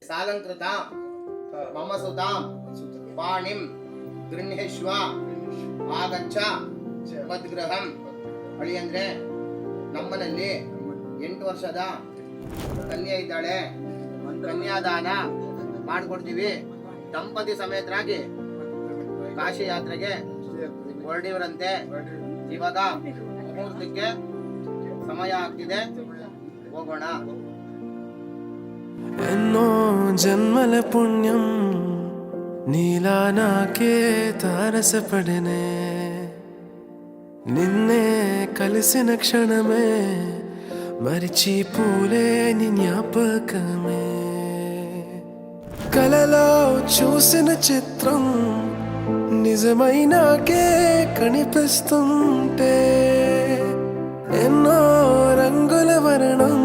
ಸಾಲಂಕೃತ ಮಮ ಸುತಾಂ ಪಾಣಿಂ ಗೃಹ್ಯಶ್ವ ಆಗಚ್ಚ ಮದ್ಗೃಹಂ. ಅಳಿ ಅಂದ್ರೆ ನಮ್ಮನಲ್ಲಿ 8 ವರ್ಷದ ಕನ್ಯೆ ಇದ್ದಾಳೆ, ಕನ್ಯಾದಾನ ಮಾಡ್ಕೊಡ್ತೀವಿ. ದಂಪತಿ ಸಮೇತರಾಗಿ ಕಾಶಿ ಯಾತ್ರೆಗೆ ಹೊರಡಿವರಂತೆ. ಇವಾಗ ಮುಹೂರ್ತಕ್ಕೆ ಸಮಯ ಆಗ್ತಿದೆ, ಹೋಗೋಣ. ఎన్నో జన్మల పుణ్యం నీలా నాకే తారసపడనే, నిన్నే కలిసిన క్షణమే మరిచిపోలేని జ్ఞాపకమే. కలలో చూసిన చిత్రం నిజమైనాకే కనిపిస్తుంటే, ఎన్నో రంగుల వర్ణం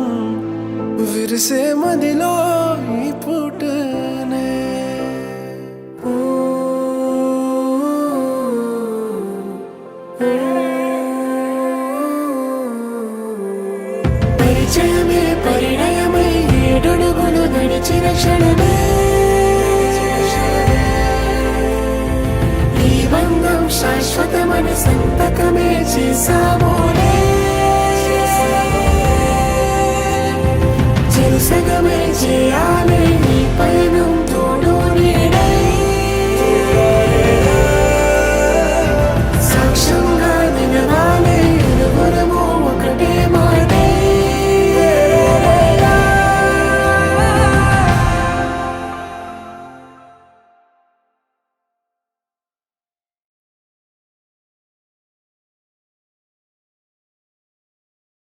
విరిసే మదిలో ఈ పూటనే. పరిచయమే పరిణయమై 7 అడుగులు నడిచిన క్షణమే, ఈ బంధం శాశ్వతమని సంతకమే చేసామోలే. చెరుసగమే చేయాలి